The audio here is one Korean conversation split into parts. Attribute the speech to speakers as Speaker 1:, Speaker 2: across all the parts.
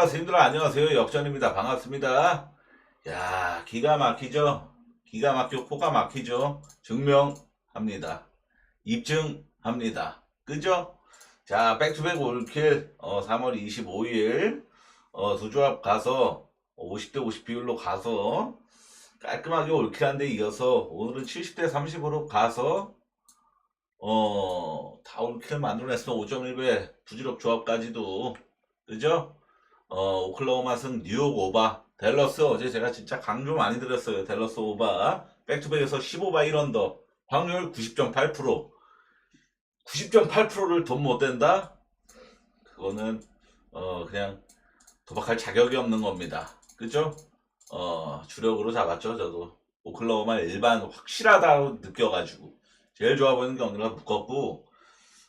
Speaker 1: 스님들 안녕하세요. 역전입니다. 반갑습니다. 야, 기가 막히죠? 기가 막히고 코가 막히죠? 증명합니다. 입증합니다. 그죠? 자, 백투백 올킬 3월 25일 두 조합 가서 50대 50 비율로 가서 깔끔하게 올킬한 데 이어서 오늘은 70대 30으로 가서 다 올킬 만들어냈어. 5.1배 부지럽 조합까지도. 그죠? 오클라호마 승 뉴욕 오바 댈러스 어제 제가 진짜 강조 많이 드렸어요. 댈러스 오바 백투백에서 15바 1언더 확률 90.8% 90.8%를 돈 못 댄다? 그거는 그냥 도박할 자격이 없는 겁니다. 그죠? 주력으로 잡았죠. 저도 오클라호마 일반 확실하다고 느껴가지고 제일 좋아 보이는 게 어느가 묶었고,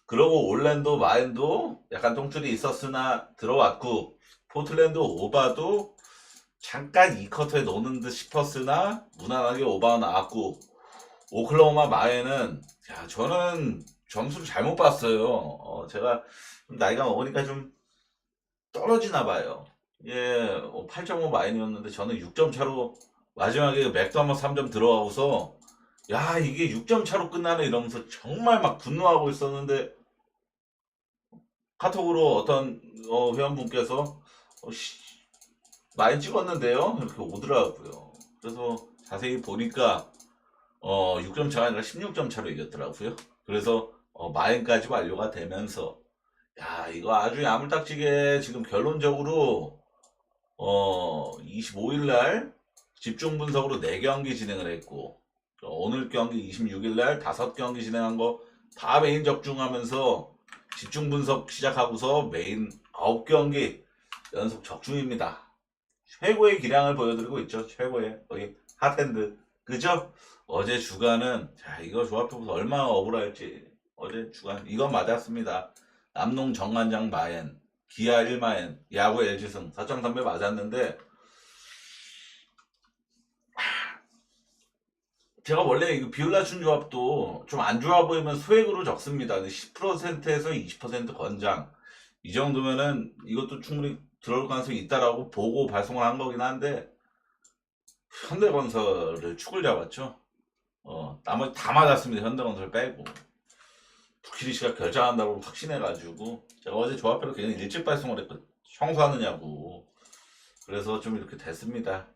Speaker 1: 그러고 올랜도 마인도 약간 똥줄이 있었으나 들어왔고, 포틀랜드 오바도 잠깐 이 쿼터에 노는 듯 싶었으나 무난하게 오바가 나왔고, 오클라호마 마에는 저는 점수를 잘못 봤어요. 제가 좀 나이가 먹으니까 좀 떨어지나 봐요. 예, 8.5 마인이었는데 저는 6점 차로 마지막에 맥도 한번 3점 들어가고서 야, 이게 6점 차로 끝나네 이러면서 정말 막 분노하고 있었는데, 카톡으로 어떤 회원분께서 많이 찍었는데요 이렇게 오더라고요. 그래서 자세히 보니까 6점 차가 아니라 16점 차로 이겼더라고요. 그래서 마인까지 완료가 되면서 야, 이거 아주 야물딱지게 지금 결론적으로 25일날 집중 분석으로 4경기 진행을 했고, 오늘 경기 26일날 5경기 진행한 거 다 메인 적중하면서 집중 분석 시작하고서 메인 9경기 연속 적중입니다. 최고의 기량을 보여드리고 있죠. 최고의 거의 핫핸드. 그죠? 어제 주간은 이거 조합해보서 얼마나 억울할지. 어제 주간 이건 맞았습니다. 남농 정관장 마엔, 기아 1마엔, 야구 LG승 4.3배 맞았는데, 제가 원래 이거 비율 낮춘 조합도 좀 안 좋아 보이면 소액으로 적습니다. 10%에서 20% 권장. 이 정도면은 이것도 충분히 들어올 가능성이 있다라고 보고 발송을 한 거긴 한데, 현대건설을 축을 잡았죠. 나머지 다 맞았습니다. 현대건설 빼고. 부키리시가 결정한다고 확신해가지고, 제가 어제 조합표를 그냥 일찍 발송을 했거든요. 청소하느냐고. 그래서 좀 이렇게 됐습니다.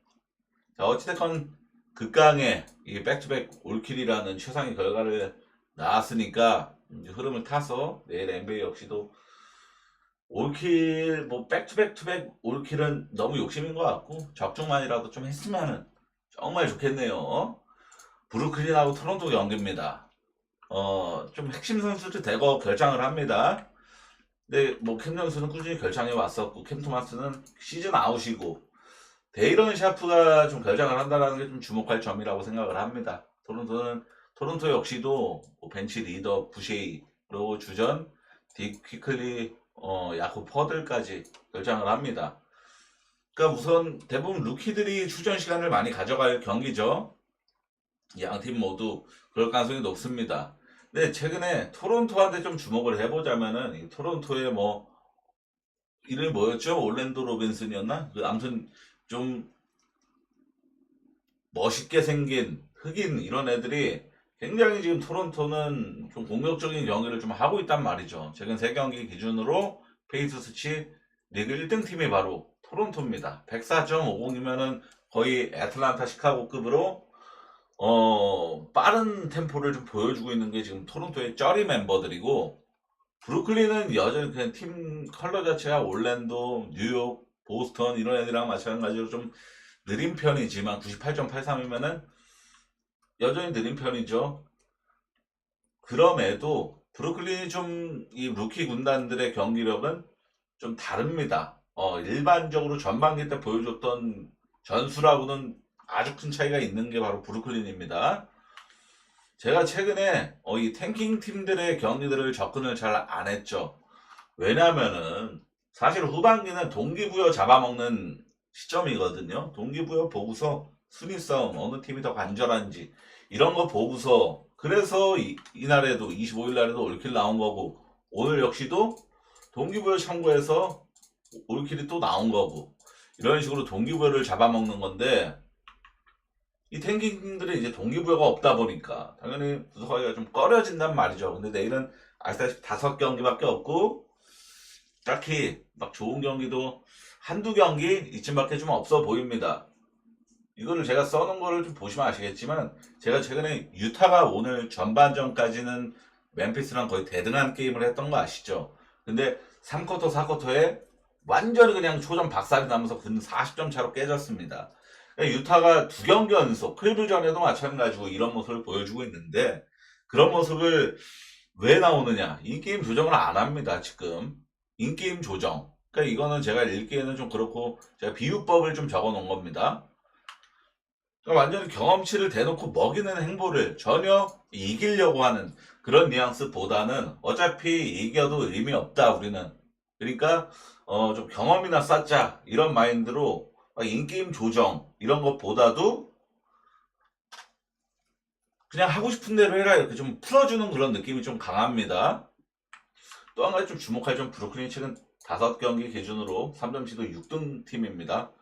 Speaker 1: 자, 어찌됐건 극강의 이 백투백 올킬이라는 최상의 결과를 나왔으니까 이제 흐름을 타서 내일 NBA 역시도 올킬, 뭐 백투백투백 올킬은 너무 욕심인 것 같고 적중만이라도 좀 했으면은 정말 좋겠네요. 브루클린하고 토론토 경기입니다. 좀 핵심 선수들 대거 결장을 합니다. 근데 뭐 캠 존스는 꾸준히 결장해 왔었고, 캠 토마스는 시즌 아웃이고, 데이런 샤프가 좀 결장을 한다는 게 좀 주목할 점이라고 생각을 합니다. 토론토 역시도 뭐 벤치 리더 부쉐이, 그리고 주전 딕 퀴클리, 야쿠 퍼들까지 결장을 합니다. 그러니까 우선 대부분 루키들이 출전 시간을 많이 가져갈 경기죠. 양 팀 모두 그럴 가능성이 높습니다. 근데 최근에 토론토한테 좀 주목을 해보자면은, 이 토론토의 뭐 이름이 뭐였죠? 올랜도 로빈슨이었나? 아무튼 좀 멋있게 생긴 흑인 이런 애들이 굉장히 지금 토론토는 좀 공격적인 경기를 좀 하고 있단 말이죠. 최근 3경기 기준으로 페이스 수치 리그 1등 팀이 바로 토론토입니다. 104.50이면은 거의 애틀란타 시카고급으로 빠른 템포를 좀 보여주고 있는 게 지금 토론토의 쩌리 멤버들이고, 브루클린은 여전히 그냥 팀 컬러 자체가 올랜도, 뉴욕, 보스턴 이런 애들이랑 마찬가지로 좀 느린 편이지만 98.83이면은 여전히 느린 편이죠. 그럼에도 브루클린이 좀 이 루키 군단들의 경기력은 좀 다릅니다. 일반적으로 전반기 때 보여줬던 전술하고는 아주 큰 차이가 있는 게 바로 브루클린입니다. 제가 최근에 이 탱킹 팀들의 경기들을 접근을 잘 안 했죠. 왜냐면은 사실 후반기는 동기부여 잡아먹는 시점이거든요. 동기부여 보고서 순위 싸움, 어느 팀이 더 간절한지 이런 거 보고서, 그래서 이날에도 25일 날에도 올킬 나온 거고, 오늘 역시도 동기부여 참고해서 올킬이 또 나온 거고 이런 식으로 동기부여를 잡아먹는 건데 이 탱킹들이 이제 동기부여가 없다 보니까 당연히 분석하기가 좀 꺼려진단 말이죠. 근데 내일은 아시다시피 5경기밖에 없고 딱히 막 좋은 경기도 한두 경기 이쯤밖에 좀 없어 보입니다. 이거를 제가 써놓은 거를 좀 보시면 아시겠지만 제가 최근에 유타가 오늘 전반전까지는 멤피스랑 거의 대등한 게임을 했던 거 아시죠? 근데 3쿼터 4쿼터에 완전히 그냥 초전 박살이 나면서 근 40점 차로 깨졌습니다. 그러니까 유타가 2경기 연속 클브전에도 마찬가지고 이런 모습을 보여주고 있는데 그런 모습을 왜 나오느냐? 인게임 조정을 안 합니다 지금. 인게임 조정. 그러니까 이거는 제가 읽기에는 좀 그렇고 제가 비유법을 좀 적어 놓은 겁니다. 그러니까 완전히 경험치를 대놓고 먹이는 행보를 전혀 이기려고 하는 그런 뉘앙스보다는 어차피 이겨도 의미 없다 우리는. 그러니까 좀 경험이나 쌓자 이런 마인드로 인게임 조정 이런 것보다도 그냥 하고 싶은 대로 해라 이렇게 좀 풀어주는 그런 느낌이 좀 강합니다. 또 한 가지 좀 주목할 점 브루클린 최근 5경기 기준으로 3점 시도 6등 팀입니다.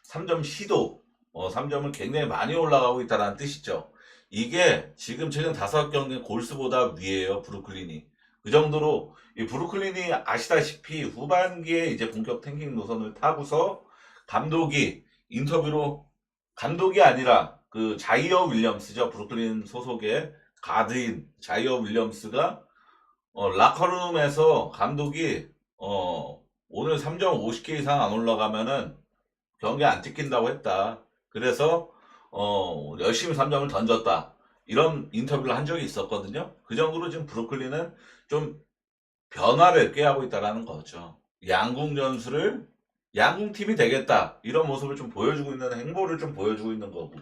Speaker 1: 3점 시도 3점을 굉장히 많이 올라가고 있다는 뜻이죠. 이게 지금 최근 5경기 골스보다 위에요 브루클린이. 그 정도로 이 브루클린이 아시다시피 후반기에 이제 본격 탱킹 노선을 타고서 감독이 인터뷰로 감독이 아니라 그 자이어 윌리엄스죠. 브루클린 소속의 가드인 자이어 윌리엄스가 라커룸에서 감독이 오늘 3점 50개 이상 안 올라가면은 경기 안 찍힌다고 했다. 그래서 열심히 3점을 던졌다. 이런 인터뷰를 한 적이 있었거든요. 그 정도로 지금 브루클린은 좀 변화를 꾀하고 있다라는 거죠. 양궁 전술을 양궁 팀이 되겠다. 이런 모습을 좀 보여주고 있는 행보를 좀 보여주고 있는 거고.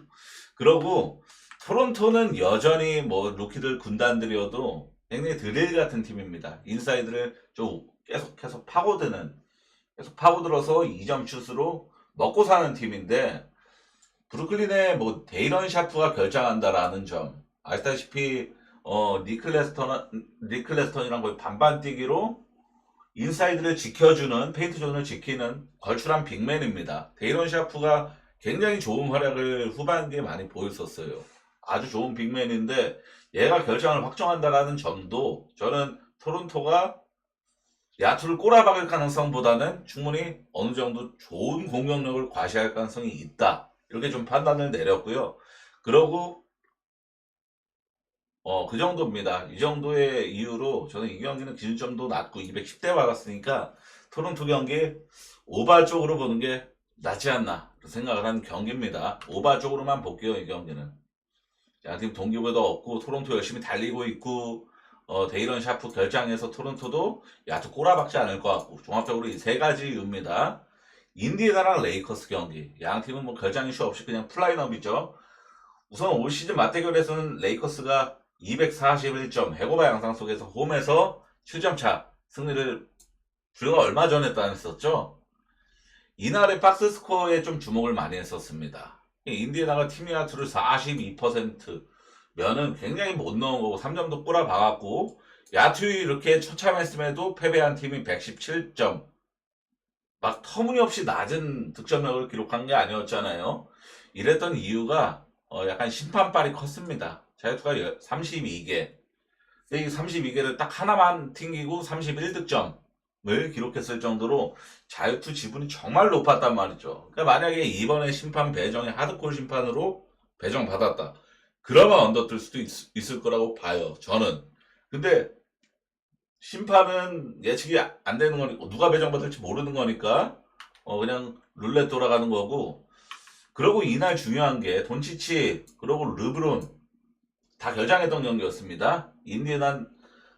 Speaker 1: 그러고 토론토는 여전히 뭐 루키들 군단들이어도 굉장히 드릴 같은 팀입니다. 인사이드를 좀 계속 파고드는 계속 파고들어서 2점 슛으로 먹고 사는 팀인데 브루클린의 뭐 데이런 샤프가 결정한다라는 점 아시다시피 니클레스턴이랑 거의 반반 뛰기로 인사이드를 지켜주는 페인트 존을 지키는 걸출한 빅맨입니다. 데이런 샤프가 굉장히 좋은 활약을 후반기에 많이 보였었어요. 아주 좋은 빅맨인데 얘가 결정을 확정한다라는 점도 저는 토론토가 야투를 꼬라박을 가능성보다는 충분히 어느 정도 좋은 공격력을 과시할 가능성이 있다. 이렇게 좀 판단을 내렸고요. 그러고 그 정도입니다. 이 정도의 이유로 저는 이 경기는 기준점도 낮고 210대 받았으니까 토론토 경기 오바 쪽으로 보는 게 낫지 않나 생각을 하는 경기입니다. 오바 쪽으로만 볼게요. 이 경기는. 양팀 동기부여도 없고 토론토 열심히 달리고 있고 데이런 샤프 결장에서 토론토도 야투 꼬라박지 않을 것 같고 종합적으로 이 세 가지 이유입니다. 인디애나랑 레이커스 경기 양 팀은 뭐 결장 이슈 없이 그냥 플라인업이죠. 우선 올 시즌 맞대결에서는 레이커스가 241점 해고바 양상 속에서 홈에서 7점 차 승리를 불과 얼마 전에 따냈었죠. 이날의 박스 스코어에 좀 주목을 많이 했었습니다. 인디애나가 팀 야투를 42% 면은 굉장히 못 넣은 거고 3점도 꼬라박았고 야투율이 이렇게 처참했음에도 패배한 팀이 117점 막 터무니없이 낮은 득점력을 기록한 게 아니었잖아요. 이랬던 이유가 약간 심판발이 컸습니다. 자유투가 32개 근데 이 32개를 딱 하나만 튕기고 31득점을 기록했을 정도로 자유투 지분이 정말 높았단 말이죠. 그러니까 만약에 이번에 심판 배정이 하드콜 심판으로 배정받았다. 그러면 언더뜰 수도 있을 거라고 봐요. 저는. 근데 심판은 예측이 안 되는 거니까 누가 배정받을지 모르는 거니까 그냥 룰렛 돌아가는 거고 그리고 이날 중요한 게 돈치치 그리고 르브론 다 결장했던 경기였습니다. 인디애나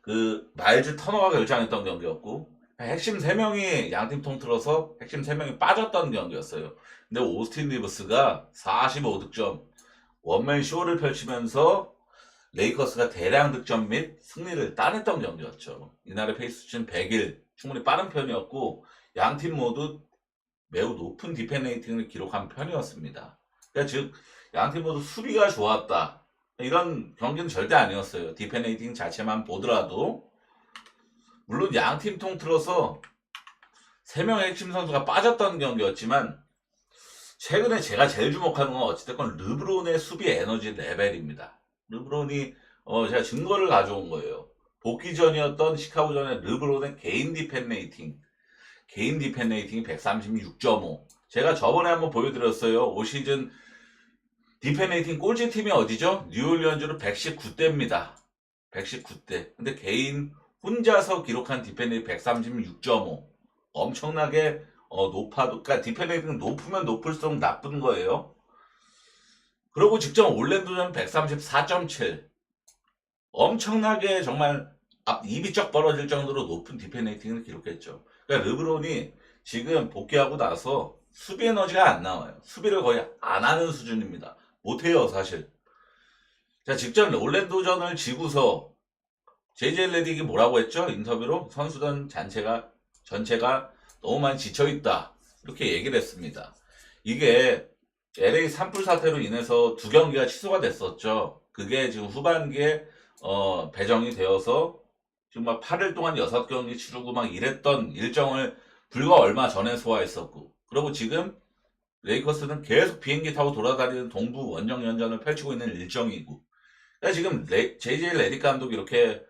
Speaker 1: 그 마일즈 터너가 결장했던 경기였고 핵심 3명이 양팀 통틀어서 핵심 3명이 빠졌던 경기였어요. 근데 오스틴 리브스가 45득점 원맨 쇼를 펼치면서 레이커스가 대량 득점 및 승리를 따냈던 경기였죠. 이날의 페이스 수치는 100일 충분히 빠른 편이었고 양팀 모두 매우 높은 디펜 레이팅을 기록한 편이었습니다. 그러니까 즉 양팀 모두 수비가 좋았다. 이런 경기는 절대 아니었어요. 디펜 레이팅 자체만 보더라도 물론 양팀 통틀어서 3명의 핵심 선수가 빠졌던 경기였지만 최근에 제가 제일 주목하는 건 어찌됐건 르브론의 수비 에너지 레벨입니다. 르브론이 제가 증거를 가져온 거예요. 복귀전이었던 시카고전의 르브론의 개인 디펜 레이팅이 136.5. 제가 저번에 한번 보여드렸어요. 올 시즌 디펜 레이팅 꼴찌 팀이 어디죠? 뉴올리언즈로 119대입니다. 119대. 근데 개인 혼자서 기록한 디펜 레이팅 136.5. 엄청나게 높아도, 그러니까 디펜 레이팅 높으면 높을수록 나쁜 거예요. 그리고 직접 올랜도전 134.7. 엄청나게 정말 입이 쩍 벌어질 정도로 높은 디펜 레이팅을 기록했죠. 그러니까 르브론이 지금 복귀하고 나서 수비 에너지가 안 나와요. 수비를 거의 안 하는 수준입니다. 못해요, 사실. 자, 직전 올랜도전을 지고서 JJ 레딕이 뭐라고 했죠? 인터뷰로 선수단 전체가 너무 많이 지쳐있다. 이렇게 얘기를 했습니다. 이게 LA 산불 사태로 인해서 2경기가 취소가 됐었죠. 그게 지금 후반기에 배정이 되어서 지금 막 8일 동안 6경기 치르고 막 이랬던 일정을 불과 얼마 전에 소화했었고, 그리고 지금 레이커스는 계속 비행기 타고 돌아다니는 동부 원정 연전을 펼치고 있는 일정이고, 그러니까 지금 JJ 레딕 감독이 이렇게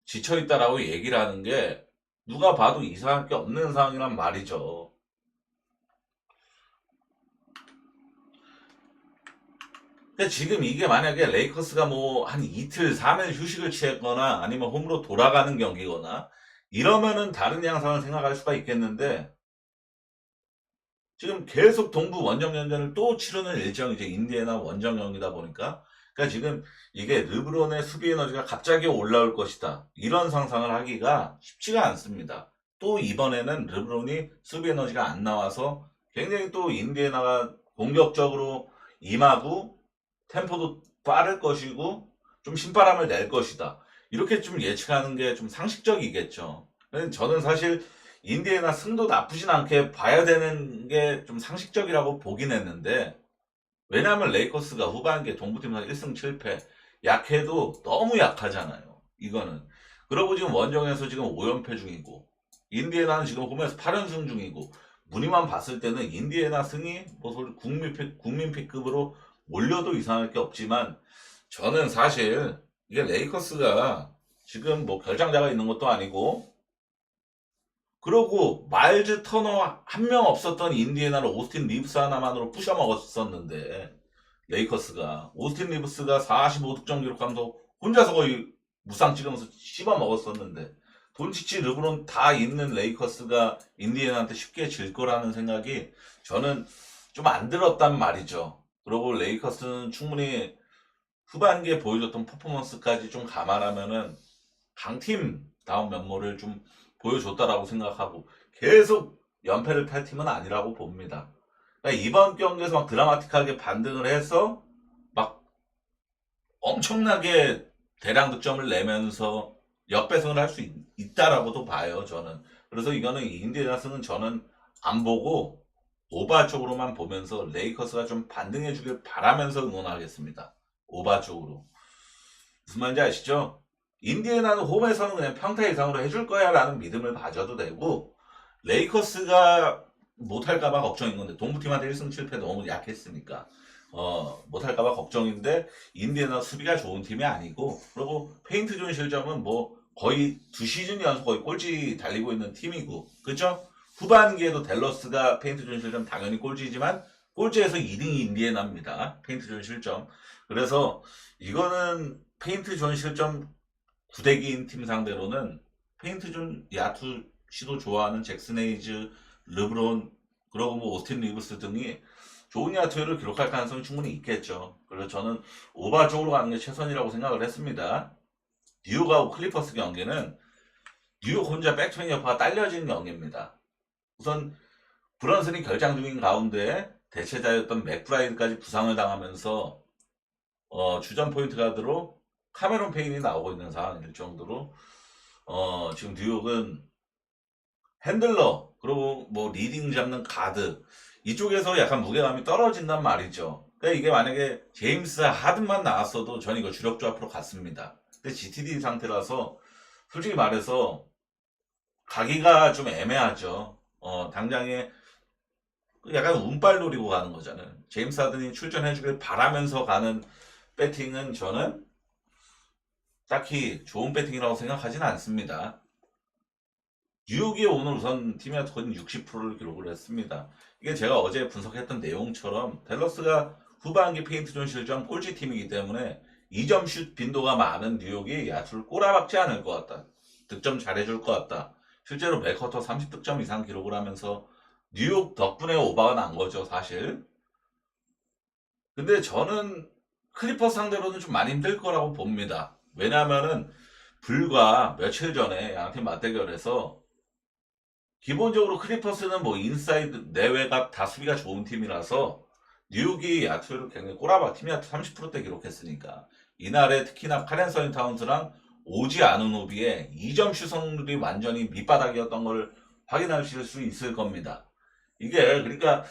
Speaker 1: 지쳐있다라고 얘기를 하는 게 누가 봐도 이상할 게 없는 상황이란 말이죠. 근데 지금 이게 만약에 레이커스가 뭐 한 이틀, 3일 휴식을 취했거나 아니면 홈으로 돌아가는 경기거나 이러면은 다른 양상을 생각할 수가 있겠는데, 지금 계속 동부 원정 연전을 또 치르는 일정이 이제 인디애나 원정 경기다 보니까, 그러니까 지금 이게 르브론의 수비 에너지가 갑자기 올라올 것이다, 이런 상상을 하기가 쉽지가 않습니다. 또 이번에는 르브론이 수비 에너지가 안 나와서 굉장히 또 인디애나가 공격적으로 임하고 템포도 빠를 것이고 좀 신바람을 낼 것이다, 이렇게 좀 예측하는 게 좀 상식적이겠죠. 저는 사실 인디애나 승도 나쁘진 않게 봐야 되는 게 좀 상식적이라고 보긴 했는데, 왜냐하면 레이커스가 후반기에 동부팀에서 1승 7패, 약해도 너무 약하잖아요, 이거는. 그리고 지금 원정에서 지금 5연패 중이고, 인디애나는 지금 홈에서 8연승 중이고, 무늬만 봤을 때는 인디애나 승이 뭐 국민픽급으로 몰려도 이상할 게 없지만, 저는 사실 이게 레이커스가 지금 뭐 결장자가 있는 것도 아니고, 그러고 마일즈 터너 한 명 없었던 인디애나를 오스틴 리브스 하나만으로 부셔먹었었는데, 레이커스가 오스틴 리브스가 45득점 기록하면서 혼자서 거의 무쌍 찍으면서 씹어먹었었는데, 돈치치 르브론 다 있는 레이커스가 인디애나한테 쉽게 질 거라는 생각이 저는 좀 안 들었단 말이죠. 그리고 레이커스는 충분히 후반기에 보여줬던 퍼포먼스까지 좀 감안하면은 강팀다운 면모를 좀 보여줬다라고 생각하고, 계속 연패를 탈 팀은 아니라고 봅니다. 그러니까 이번 경기에서 막 드라마틱하게 반등을 해서 막 엄청나게 대량 득점을 내면서 역배승을 할 수 있다라고도 봐요, 저는. 그래서 이거는 인디애나 승은 저는 안 보고 오바 쪽으로만 보면서 레이커스가 좀 반등해 주길 바라면서 응원하겠습니다. 오바 쪽으로. 무슨 말인지 아시죠? 인디애나는 홈에서는 그냥 평타 이상으로 해줄 거야 라는 믿음을 가져도 되고, 레이커스가 못할까봐 걱정인 건데, 동부팀한테 1승 7패 너무 약했으니까 못할까봐 걱정인데, 인디애나 수비가 좋은 팀이 아니고, 그리고 페인트 존 실점은 뭐 거의 2시즌 연속 거의 꼴찌 달리고 있는 팀이고, 그죠? 후반기에도 댈러스가 페인트 존 실점 당연히 꼴찌지만 꼴찌에서 2등이 인디애나입니다, 페인트 존 실점. 그래서 이거는 페인트 존 실점 구대기인 팀 상대로는 페인트 존 야투 씨도 좋아하는 잭슨 헤이즈, 르브론, 그리고 뭐 오스틴 리브스 등이 좋은 야투를 기록할 가능성이 충분히 있겠죠. 그래서 저는 오바 쪽으로 가는 게 최선이라고 생각을 했습니다. 뉴욕하고 클리퍼스 경기는 뉴욕 혼자 백투백 여파가 딸려진 경기입니다. 우선 브런슨이 결장 중인 가운데 대체자였던 맥브라이드까지 부상을 당하면서 주전 포인트 가드로 카메론 페인이 나오고 있는 상황일 정도로 지금 뉴욕은 핸들러, 그리고 뭐 리딩 잡는 가드, 이쪽에서 약간 무게감이 떨어진단 말이죠. 그러니까 이게 만약에 제임스 하든만 나왔어도 전 이거 주력조 앞으로 갔습니다. 근데 GTD 상태라서 솔직히 말해서 가기가 좀 애매하죠. 당장에 약간 운빨 노리고 가는 거잖아요. 제임스 하든이 출전해주길 바라면서 가는 배팅은 저는 딱히 좋은 배팅이라고 생각하지는 않습니다. 뉴욕이 오늘 우선 팀의 거진 60%를 기록을 했습니다. 이게 제가 어제 분석했던 내용처럼 댈러스가 후반기 페인트존 실점 꼴찌 팀이기 때문에 2점 슛 빈도가 많은 뉴욕이 야투를 꼬라박지 않을 것 같다. 득점 잘해줄 것 같다. 실제로 맥커터 30득점 이상 기록을 하면서 뉴욕 덕분에 오바가 난 거죠, 사실. 근데 저는 클리퍼스 상대로는 좀 많이 힘들 거라고 봅니다. 왜냐하면은 불과 며칠 전에 양팀 맞대결에서 기본적으로 클리퍼스는 뭐 인사이드 내외가 다 수비가 좋은 팀이라서 뉴욕이 야투를 굉장히 꼬라박 팀 야투 30%대 기록했으니까 이날에 특히나 카렌서인 타운스랑 오지 아누노비의 2점 슛 성률이 완전히 밑바닥이었던 걸 확인하실 수 있을 겁니다. 이게 그러니까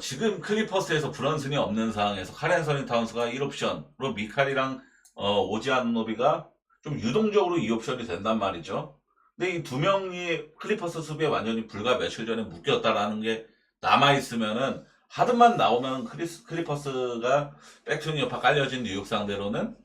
Speaker 1: 지금 클리퍼스에서 브런슨이 없는 상황에서 카렌서인 타운스가 1옵션으로 미칼이랑 오지 아누노비가 좀 유동적으로 2옵션이 된단 말이죠. 근데 이 두 명이 클리퍼스 수비에 완전히 불과 며칠 전에 묶였다라는 게 남아있으면은 하드만 나오면 클리퍼스가 백투 여파 깔려진 뉴욕 상대로는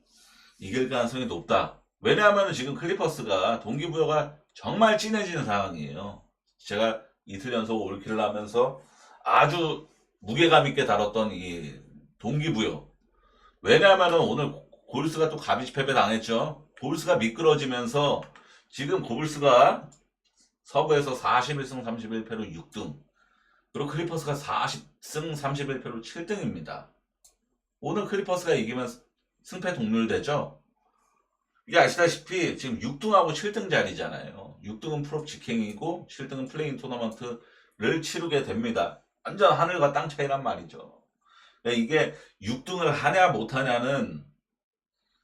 Speaker 1: 이길 가능성이 높다. 왜냐하면 지금 클리퍼스가 동기부여가 정말 진해지는 상황이에요. 제가 이틀 연속 올킬을 하면서 아주 무게감 있게 다뤘던 이 동기부여. 왜냐하면 오늘 골스가 또 가비지 패배 당했죠. 골스가 미끄러지면서 지금 고블스가 서부에서 41승 31패로 6등. 그리고 클리퍼스가 40승 31패로 7등입니다. 오늘 클리퍼스가 이기면 승패 동률되죠? 이게 아시다시피 지금 6등하고 7등 자리잖아요. 6등은 프로 직행이고 7등은 플레인 토너먼트를 치르게 됩니다. 완전 하늘과 땅 차이란 말이죠. 이게 6등을 하냐 못하냐는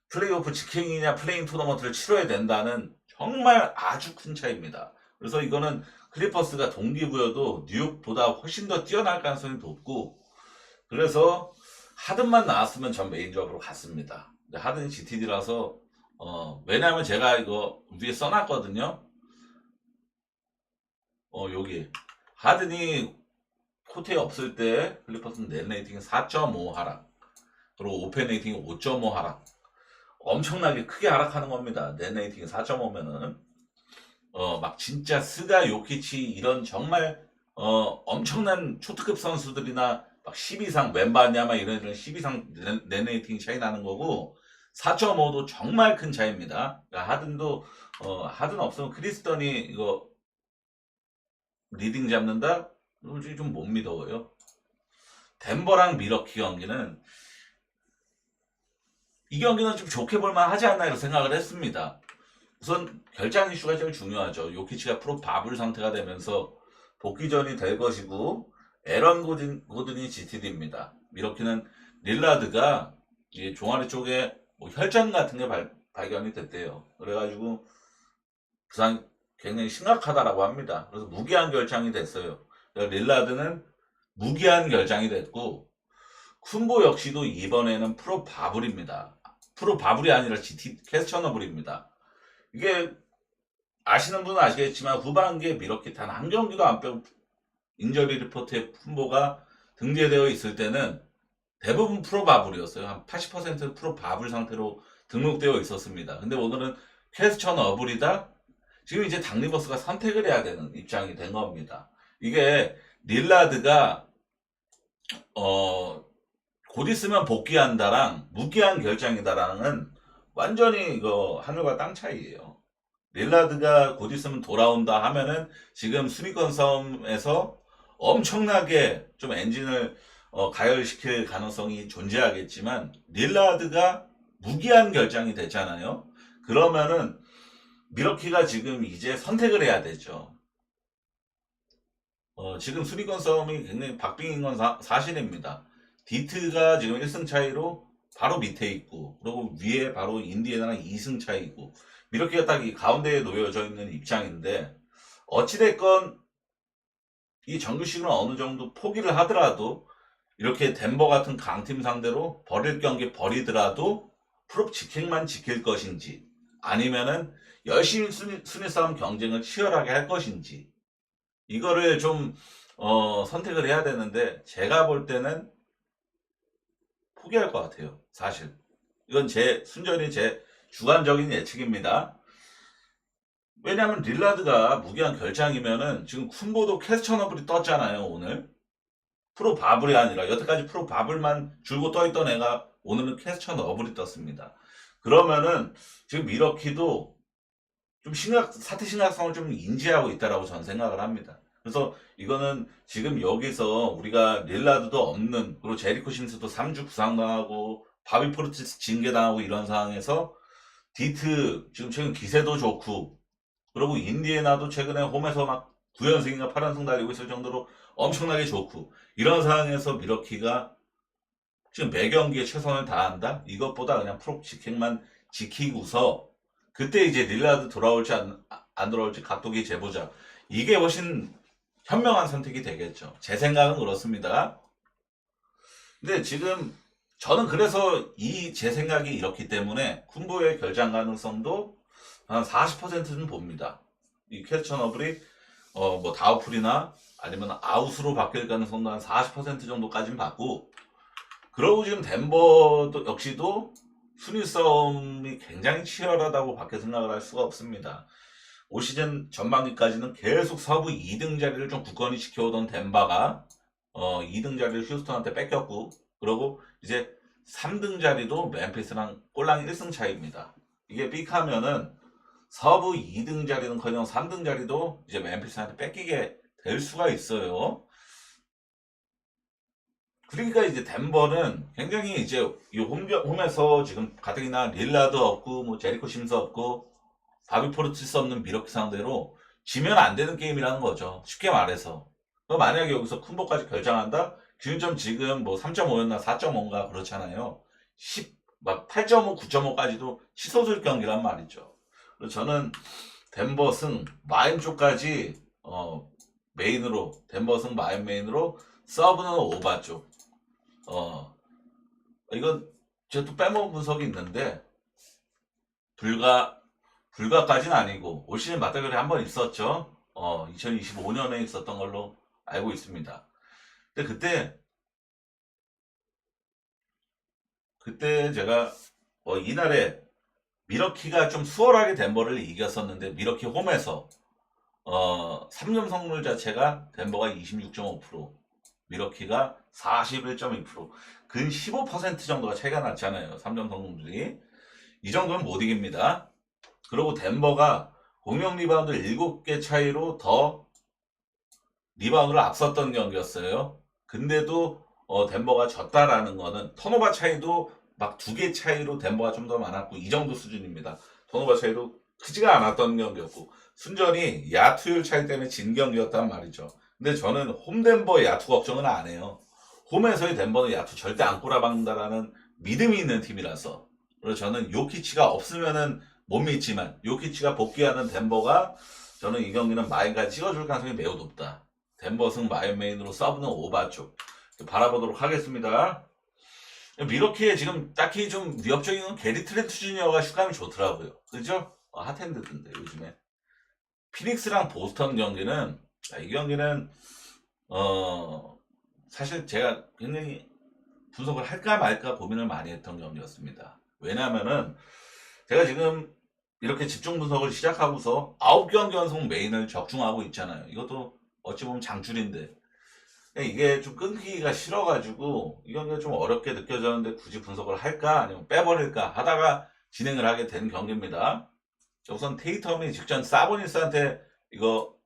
Speaker 1: 플레이오프 직행이냐 플레인 토너먼트를 치러야 된다는 정말 아주 큰 차이입니다. 그래서 이거는 클리퍼스가 동기부여도 뉴욕보다 훨씬 더 뛰어날 가능성이 높고 그래서 하든만 나왔으면 전 메인조합으로 갔습니다. 근데 하든이 GTD라서 왜냐하면 제가 이거 위에 써놨거든요. 여기 하든이 코트에 없을 때 클리퍼스는 넷 레이팅이 4.5 하락 그리고 오펜 레이팅이 5.5 하락 엄청나게 크게 하락하는 겁니다. 넷 레이팅이 4.5면은 막 진짜 스가 요키치 이런 정말 엄청난 초특급 선수들이나 막 10 이상 웬바냐마 이런 10 이상 넷 레이팅 차이 나는 거고 4.5도 정말 큰 차이입니다. 그러니까 하든도 하든 없으면 크리스턴이 이거 리딩 잡는다? 솔직히 좀 못 믿어요. 덴버랑 미러키 경기는 이 경기는 좀 좋게 볼만 하지 않나 이런 생각을 했습니다. 우선 결장 이슈가 제일 중요하죠. 요키치가 프로 바블 상태가 되면서 복귀전이 될 것이고 에런 고든이 GTD입니다. 미러키는 릴라드가 이 종아리 쪽에 뭐 혈전 같은 게 발견이 됐대요. 그래가지고 부상이 굉장히 심각하다라고 합니다. 그래서 무기한 결장이 됐어요. 릴라드는 무기한 결장이 됐고 쿤보 역시도 이번에는 프로 바블입니다. 프로 바블이 아니라 GT 캐스처너블입니다. 이게 아시는 분은 아시겠지만 후반기에 미러키 단 한 경기도 안 빼고 인저리 리포트에 쿤보가 등재되어 있을 때는 대부분 프로 바블이었어요. 한 80%는 프로 바블 상태로 등록되어 있었습니다. 근데 오늘은 캐스처너블이다? 지금 이제 닥 리버스가 선택을 해야 되는 입장이 된 겁니다. 이게 릴라드가 곧 있으면 복귀한다랑 무기한 결장이다랑은 완전히 이거 하늘과 땅 차이예요. 릴라드가 곧 있으면 돌아온다 하면은 지금 수비권 싸움에서 엄청나게 좀 엔진을 가열시킬 가능성이 존재하겠지만 릴라드가 무기한 결장이 됐잖아요. 그러면은 미러키가 지금 이제 선택을 해야 되죠. 지금 수비권 싸움이 굉장히 박빙인 건 사실입니다. 디트가 지금 1승 차이로 바로 밑에 있고 그리고 위에 바로 인디애나랑 2승 차이고 미러키가 딱 이 가운데에 놓여져 있는 입장인데 어찌됐건 이 정규 시즌을 어느 정도 포기를 하더라도 이렇게 덴버 같은 강팀 상대로 버릴 경기 버리더라도 프로 직행만 지킬 것인지 아니면은 열심히 순위 싸움 경쟁을 치열하게 할 것인지 이거를 좀 선택을 해야 되는데 제가 볼 때는 포기할 것 같아요. 사실 이건 순전히 제 주관적인 예측입니다. 왜냐하면 릴라드가 무기한 결장이면은 지금 쿤보도 캐스처너블이 떴잖아요. 오늘 프로 바블이 아니라 여태까지 프로 바블만 줄고 떠있던 애가 오늘은 캐스처너블이 떴습니다. 그러면은 지금 미러키도 좀 사태 심각성을 좀 인지하고 있다라고 저는 생각을 합니다. 그래서 이거는 지금 여기서 우리가 릴라드도 없는, 그리고 제리코 심스도 3주 부상당하고 바비 포르티스 징계당하고 이런 상황에서 디트 지금 최근 기세도 좋고, 그리고 인디애나도 최근에 홈에서 막 9연승인가 8연승 달리고 있을 정도로 엄청나게 좋고, 이런 상황에서 미러키가 지금 매 경기에 최선을 다한다? 이것보다 그냥 프로 직행만 지키고서 그때 이제 릴라드 돌아올지 안 돌아올지 각도기 재보자. 이게 훨씬 현명한 선택이 되겠죠. 제 생각은 그렇습니다. 근데 지금 저는 그래서 제 생각이 이렇기 때문에 쿤보의 결장 가능성도 한 40%는 봅니다. 이 캐스처너블이 뭐 다우풀이나 아니면 아웃으로 바뀔 가능성도 한 40% 정도까지는 받고, 그러고 지금 덴버도 역시도 순위 싸움이 굉장히 치열하다고 밖에 생각을 할 수가 없습니다. 올 시즌 전반기까지는 계속 서부 2등 자리를 좀 굳건히 지켜오던 덴버가 2등 자리를 휴스턴한테 뺏겼고, 그러고 이제 3등 자리도 멤피스랑 꼴랑 1승 차이입니다. 이게 삑하면은 서부 2등 자리는커녕 3등 자리도 이제 멤피스한테 뺏기게 될 수가 있어요. 그러니까 이제 덴버는 굉장히 이제 이 홈에서 지금 가뜩이나 릴라드 없고 뭐 제리코 심스 없고 바비 포르티스 없는 미러키 상대로 지면 안 되는 게임이라는 거죠. 쉽게 말해서. 만약에 여기서 쿤보까지 결정한다? 기준점 지금 뭐 3.5였나 4.5인가 그렇잖아요. 막 8.5, 9.5까지도 치솟을 경기란 말이죠. 그래서 저는 덴버 승, 마인 쪽까지 메인으로, 덴버 승 마인 메인으로, 서브는 오바 쪽. 이건 제가 또 빼먹은 분석이 있는데 불가까지는 아니고 올 시즌 맞대결이 한 번 있었죠. 2025년에 있었던 걸로 알고 있습니다. 근데 그때 제가 이날에 미러키가 좀 수월하게 덴버를 이겼었는데, 미러키 홈에서 3점 성공률 자체가 덴버가 26.5%, 미러키가 41.2%, 근 15% 정도가 차이가 났잖아요. 3점 성공률이. 이 정도는 못 이깁니다. 그리고 덴버가 공격 리바운드 7개 차이로 더 리바운드를 앞섰던 경기였어요. 근데도 덴버가 졌다라는 거는 턴오버 차이도 막 2개 차이로 덴버가 좀 더 많았고, 이 정도 수준입니다. 턴오버 차이도 크지가 않았던 경기였고, 순전히 야투율 차이 때문에 진 경기였단 말이죠. 근데 저는 홈 덴버 야투 걱정은 안 해요. 홈에서의 덴버는 야투 절대 안 꼬라박는다라는 믿음이 있는 팀이라서. 그래서 저는 요키치가 없으면은 못 믿지만, 요키치가 복귀하는 덴버가 저는 이 경기는 마인까지 찍어줄 가능성이 매우 높다. 덴버 승 마인 메인으로 서브는 오바 쪽 바라보도록 하겠습니다. 미러키에 지금 딱히 좀 위협적인 건 게리 트렌트 주니어가 슈감이 좋더라고요. 그죠? 핫핸드던데 요즘에. 피닉스랑 보스턴 경기는, 이 경기는 사실 제가 굉장히 분석을 할까 말까 고민을 많이 했던 경기였습니다. 왜냐면은 제가 지금 이렇게 집중 분석을 시작하고서 9경기 연속 메인을 적중하고 있잖아요. 이것도 어찌 보면 장줄인데 이게 좀 끊기기가 싫어가지고 이 경기가 좀 어렵게 느껴졌는데, 굳이 분석을 할까 아니면 빼버릴까 하다가 진행을 하게 된 경기입니다. 우선 테이텀이 직전 사보니스한테 이거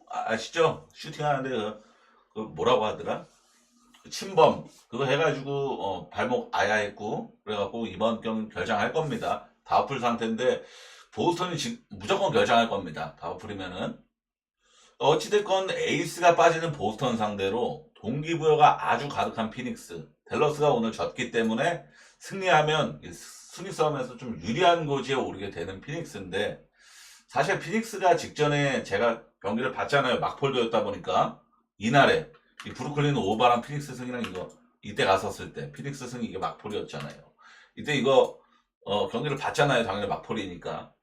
Speaker 1: 아시죠? 슈팅하는데 그 뭐라고 하더라? 침범 그거 해가지고 발목 아야했고, 그래갖고 이번 경기 결장할 겁니다. 다우풀 상태인데 보스턴이 무조건 결장할 겁니다. 다우풀이면은. 어찌됐건 에이스가 빠지는 보스턴 상대로 동기부여가 아주 가득한 피닉스, 댈러스가 오늘 졌기 때문에 승리하면 순위 싸움에서 좀 유리한 고지에 오르게 되는 피닉스인데, 사실 피닉스가 직전에 제가 경기를 봤잖아요. 막폴드였다 보니까 이날에 이 브루클린 오바랑 피닉스 승이랑 이때 갔었을 때 피닉스 승이 이게 막폴이었잖아요. 이때 이거 경기를 봤잖아요. 당연히 막폴이니까.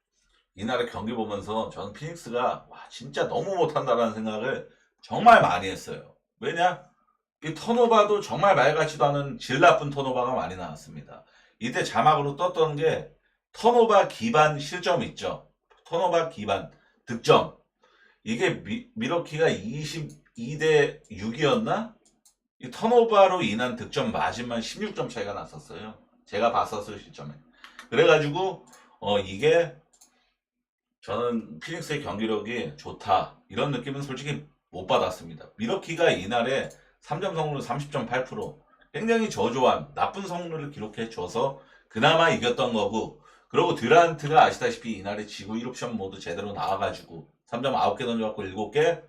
Speaker 1: 이날의 경기 보면서 저는 피닉스가 와 진짜 너무 못한다라는 생각을 정말 많이 했어요. 왜냐? 이 턴오버도 정말 말 같지도 않은 질 나쁜 턴오버가 많이 나왔습니다. 이때 자막으로 떴던 게 턴오버 기반 실점 있죠. 턴오버 기반 득점. 이게 미러키가 22대 6이었나? 이 턴오버로 인한 득점 마진만 16점 차이가 났었어요. 제가 봤었을 시점에. 그래가지고 이게 저는 피닉스의 경기력이 좋다 이런 느낌은 솔직히 못 받았습니다. 미러키가 이날에 3점 성공률 30.8% 굉장히 저조한 나쁜 성공률을 기록해 줘서 그나마 이겼던 거고, 그리고 듀란트가 아시다시피 이날에 지구 1옵션 모드 제대로 나와가지고 3점 9개 던져갖고 7개,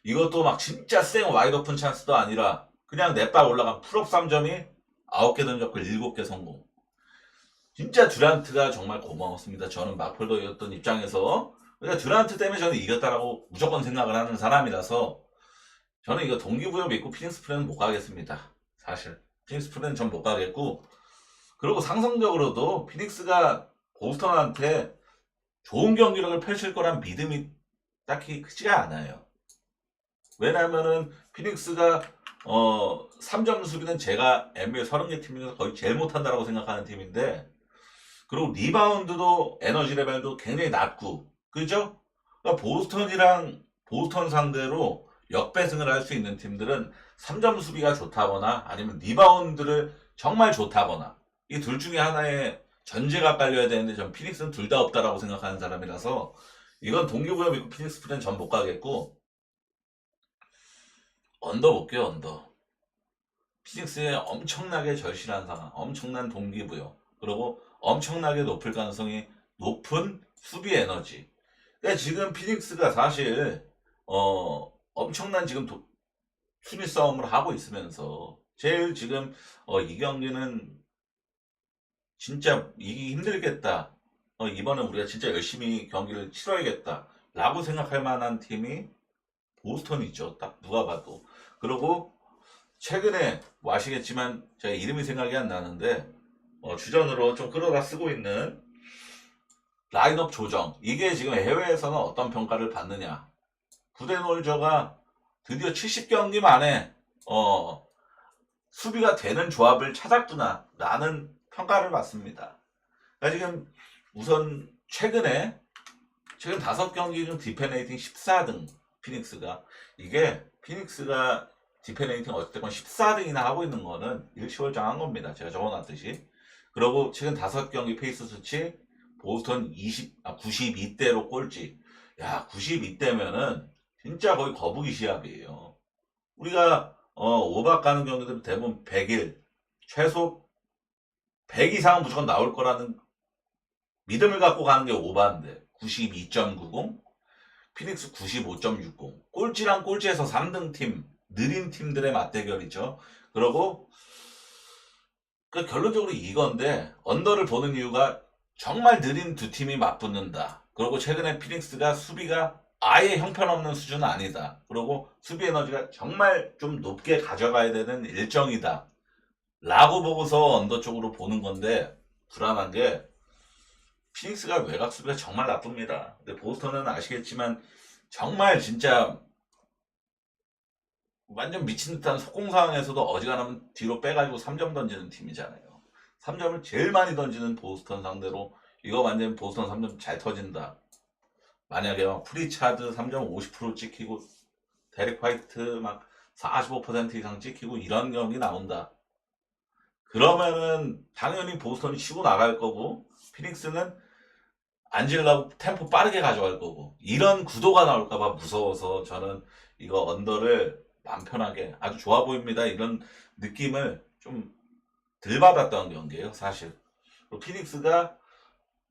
Speaker 1: 이것도 막 진짜 쌩 와이드 오픈 찬스도 아니라 그냥 넷발 올라간 풀업 3점이 9개 던졌고 7개 성공. 진짜 듀란트가 정말 고마웠습니다. 저는 막폴더였던 입장에서. 그러니까 듀란트 때문에 저는 이겼다라고 무조건 생각을 하는 사람이라서 저는 이거 동기부여 믿고 피닉스 프렌은 못 가겠습니다. 사실 피닉스 프렌은 전 못 가겠고, 그리고 상성적으로도 피닉스가 보스턴한테 좋은 경기력을 펼칠 거란 믿음이 딱히 크지가 않아요. 왜냐면은 피닉스가 3점 수비는 제가 NBA 30개 팀 중에서 거의 제일 못한다라고 생각하는 팀인데, 그리고 리바운드도 에너지 레벨도 굉장히 낮고, 그죠? 그러니까 보스턴 상대로 역배승을 할 수 있는 팀들은 3점 수비가 좋다거나 아니면 리바운드를 정말 좋다거나 이 둘 중에 하나에 전제가 깔려야 되는데, 전 피닉스는 둘 다 없다라고 생각하는 사람이라서 이건 동기부여 믿고 피닉스 프렌 전 못 가겠고, 언더 볼게요. 언더. 피닉스에 엄청나게 절실한 상황, 엄청난 동기부여, 그리고 엄청나게 높을 가능성이 높은 수비 에너지. 그러니까 지금 피닉스가 사실 엄청난 지금 순위 싸움을 하고 있으면서 제일 지금 이 경기는 진짜 이기기 힘들겠다. 이번에 우리가 진짜 열심히 경기를 치러야겠다. 라고 생각할 만한 팀이 보스턴이죠. 딱 누가 봐도. 그리고 최근에 뭐 아시겠지만 제가 이름이 생각이 안 나는데 주전으로 좀 끌어다 쓰고 있는 라인업 조정, 이게 지금 해외에서는 어떤 평가를 받느냐. 부데놀저가 드디어 70경기 만에 수비가 되는 조합을 찾았구나 라는 평가를 받습니다. 그러니까 지금 우선 최근 5경기 중 디펜레이팅 14등 피닉스가, 이게 피닉스가 디펜레이팅 어쨌든 14등이나 하고 있는 거는 일시월장한 겁니다. 제가 적어놨듯이. 그리고 최근 5경기 페이스 수치 보스턴 92대로 꼴찌. 야, 92대면은 진짜 거의 거북이 시합이에요. 우리가 오박 가는 경기들은 대부분 100일, 최소 100 이상은 무조건 나올 거라는 믿음을 갖고 가는 게 오바인데 92.90, 피닉스 95.60. 꼴찌랑 꼴찌에서 3등 팀, 느린 팀들의 맞대결이죠. 그리고 결론적으로 이건데, 언더를 보는 이유가 정말 느린 두 팀이 맞붙는다. 그리고 최근에 피닉스가 수비가 아예 형편없는 수준은 아니다. 그리고 수비 에너지가 정말 좀 높게 가져가야 되는 일정이다. 라고 보고서 언더 쪽으로 보는 건데, 불안한 게 피닉스가 외곽 수비가 정말 나쁩니다. 근데 보스턴은 아시겠지만 정말 진짜 완전 미친 듯한 속공 상황에서도 어지간하면 뒤로 빼가지고 3점 던지는 팀이잖아요. 3점을 제일 많이 던지는 보스턴 상대로 이거 완전 보스턴 3점 잘 터진다. 만약에 막 프리차드 3점 50% 찍히고 데릭 화이트 막 45% 이상 찍히고 이런 경기 나온다. 그러면은 당연히 보스턴이 치고 나갈 거고, 피닉스는 앉으려고 템포 빠르게 가져갈 거고, 이런 구도가 나올까봐 무서워서 저는 이거 언더를 맘 편하게 아주 좋아 보입니다. 이런 느낌을 좀 덜 받았던 경기예요, 사실. 그리고 피닉스가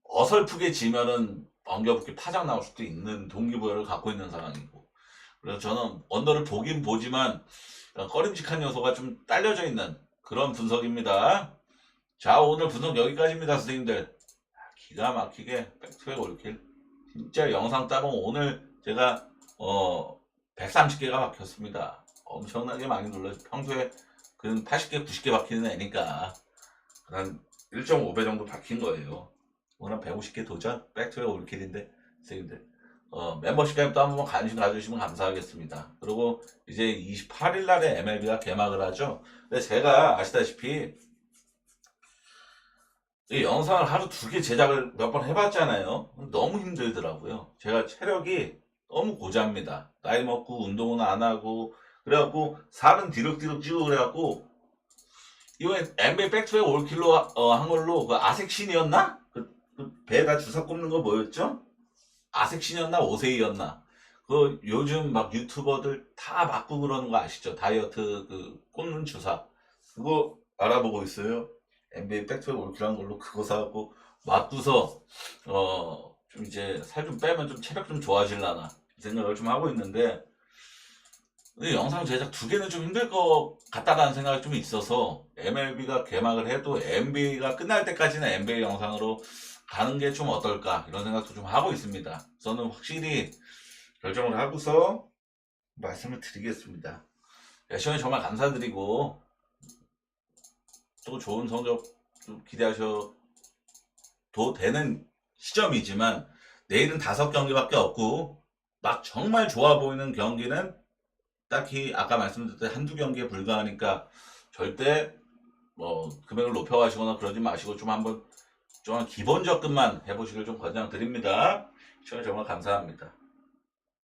Speaker 1: 어설프게 지면은 엉겨붙기 파장 나올 수도 있는 동기부여를 갖고 있는 상황이고, 그래서 저는 언더를 보긴 보지만 꺼림칙한 요소가 좀 딸려져 있는 그런 분석입니다. 자, 오늘 분석 여기까지입니다, 선생님들. 기가 막히게 백투백 올킬. 진짜 영상 따봉 오늘 제가 130개가 박혔습니다. 엄청나게 많이 눌러서, 평소에 근 80개 90개 박히는 애니까 난 1.5배 정도 박힌 거예요. 오늘 150개 도전 백투의 올킬인데 선생님들 멤버십 가입 또 한번 관심 가주시면 감사하겠습니다. 그리고 이제 28일 날에 MLB가 개막을 하죠. 근데 제가 아시다시피 이 영상을 하루 2개 제작을 몇 번 해봤잖아요. 너무 힘들더라고요. 제가 체력이 너무 고자입니다. 나이 먹고 운동은 안 하고 그래갖고 살은 디럭디럭 찌고 그래갖고 이번에 NBA 백투의 올킬로 한 걸로 그 아색신이었나? 그 배에다 주사 꼽는 거 뭐였죠? 아색신이었나 오세이였나? 그 요즘 막 유튜버들 다 맞고 그러는 거 아시죠? 다이어트 그 꽂는 주사 그거 알아보고 있어요. NBA 백투의 올킬한 걸로 그거 사고 맞고서 좀 이제 살 좀 빼면 좀 체력 좀 좋아질라나 이 생각을 좀 하고 있는데 근데 영상 제작 2개는 좀 힘들 것 같다라는 생각이 좀 있어서 MLB가 개막을 해도 NBA가 끝날 때까지는 NBA 영상으로 가는 게 좀 어떨까 이런 생각도 좀 하고 있습니다. 저는 확실히 결정을 하고서 말씀을 드리겠습니다. 시청해 정말 감사드리고 또 좋은 성적 좀 기대하셔도 되는 시점이지만 내일은 5경기밖에 없고 막 정말 좋아 보이는 경기는 딱히 아까 말씀드렸듯이 한두 경기에 불과하니까 절대 뭐 금액을 높여가시거나 그러지 마시고 좀 한번 좀 기본 접근만 해보시길 좀 권장드립니다. 시청해 정말 감사합니다.